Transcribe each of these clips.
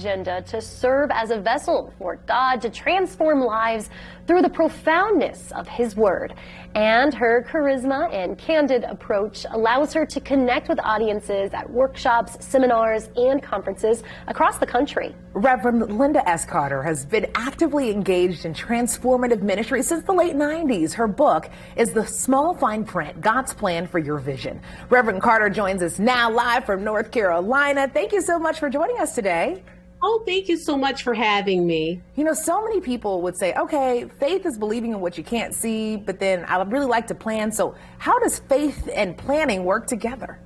agenda to serve as a vessel for God to transform lives through the profoundness of His Word. And her charisma and candid approach allows her to connect with audiences at workshops, seminars, and conferences across the country. Reverend Linda S. Carter has been actively engaged in transformative ministry since the late 90s. Her book is The Small Fine Print, God's Plan for Your Vision. Reverend Carter joins us now live from North Carolina. Thank you so much for joining us today. Oh, thank you so much for having me. You know, so many people would say, okay, faith is believing in what you can't see, but then I really like to plan. So how does faith and planning work together?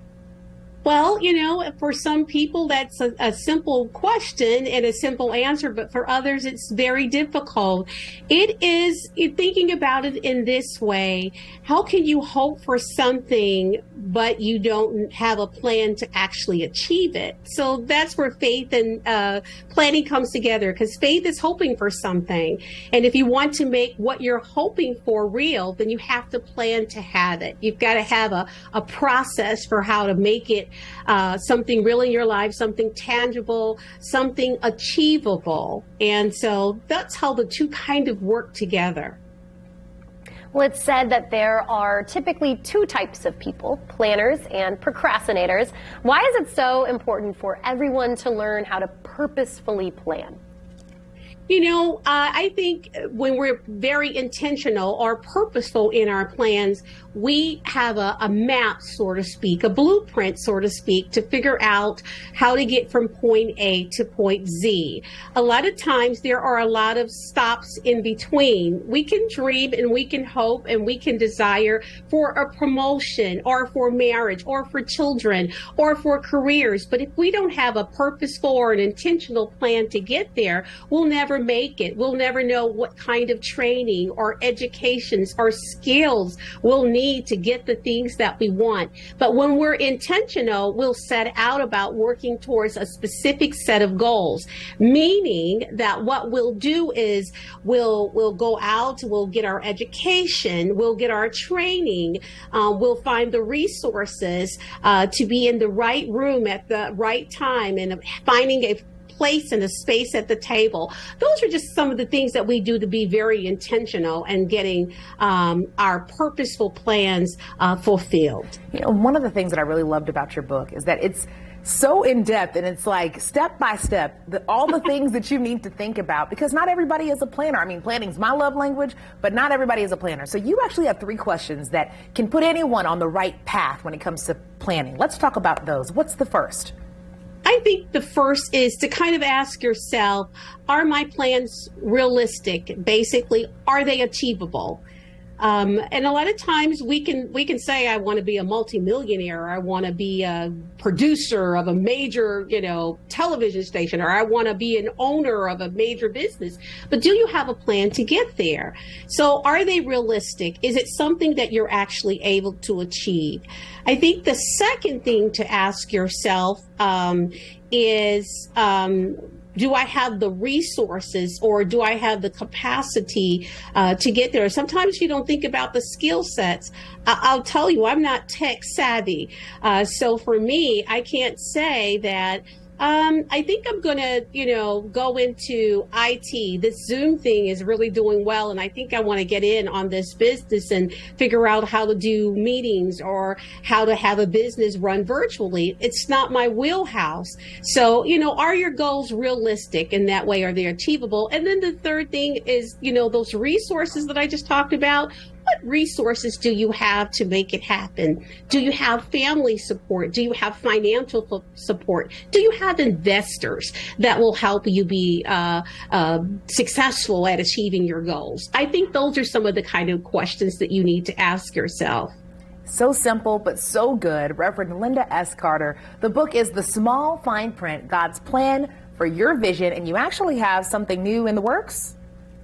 Well, you know, for some people, that's a simple question and a simple answer, but for others, it's very difficult. It is, thinking about it in this way, how can you hope for something, but you don't have a plan to actually achieve it? So that's where faith and planning comes together, because faith is hoping for something. And if you want to make what you're hoping for real, then you have to plan to have it. You've got to have a process for how to make it something real in your life, something tangible, something achievable. And so that's how the two kind of work together. Well, it's said that there are typically two types of people, planners and procrastinators. Why is it so important for everyone to learn how to purposefully plan? You know, I think when we're very intentional or purposeful in our plans, we have a map, so to speak, a blueprint, so to speak, to figure out how to get from point A to point Z. A lot of times there are a lot of stops in between. We can dream and we can hope and we can desire for a promotion or for marriage or for children or for careers. But if we don't have a purposeful or an intentional plan to get there, we'll never make it. We'll never know what kind of training or educations or skills we'll need to get the things that we want. But when we're intentional, we'll set out about working towards a specific set of goals, meaning that what we'll do is we'll go out, we'll get our education, we'll get our training, we'll find the resources to be in the right room at the right time and finding a place and a space at the table. Those are just some of the things that we do to be very intentional and getting our purposeful plans fulfilled. You know, one of the things that I really loved about your book is that it's so in depth and it's like step by step, all the things that you need to think about, because not everybody is a planner. I mean, planning's my love language, but not everybody is a planner. So you actually have 3 questions that can put anyone on the right path when it comes to planning. Let's talk about those. What's the first? I think the first is to kind of ask yourself, are my plans realistic? Basically, are they achievable? And a lot of times we can say, I want to be a multimillionaire, or I want to be a producer of a major, television station, or I want to be an owner of a major business. But do you have a plan to get there? So are they realistic? Is it something that you're actually able to achieve? I think the second thing to ask yourself is, do I have the resources or do I have the capacity to get there? Sometimes you don't think about the skill sets. I'll tell you, I'm not tech savvy. So for me, I can't say that I think I'm going to, go into IT. This Zoom thing is really doing well, and I think I want to get in on this business and figure out how to do meetings or how to have a business run virtually. It's not my wheelhouse. So, are your goals realistic in that way? Are they achievable? And then the third thing is, those resources that I just talked about. What resources do you have to make it happen? Do you have family support? Do you have financial support? Do you have investors that will help you be successful at achieving your goals? I think those are some of the kind of questions that you need to ask yourself. So simple, but so good. Reverend Linda S. Carter. The book is The Small Fine Print, God's Plan for Your Vision, and you actually have something new in the works?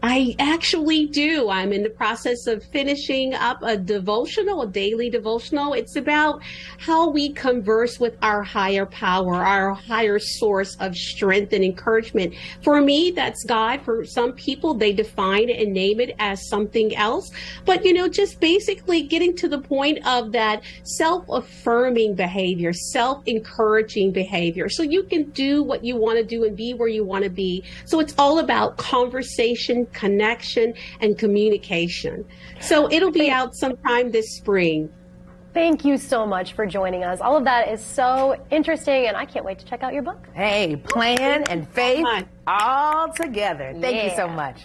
I actually do. I'm in the process of finishing up a devotional, a daily devotional. It's about how we converse with our higher power, our higher source of strength and encouragement. For me, that's God. For some people, they define it and name it as something else. But, just basically getting to the point of that self-affirming behavior, self-encouraging behavior. So you can do what you want to do and be where you want to be. So it's all about conversation, connection, and communication. So it'll be out sometime this spring. Thank you so much for joining us. All of that is so interesting, and I can't wait to check out your book. Hey, plan and faith all together. Thank you so much.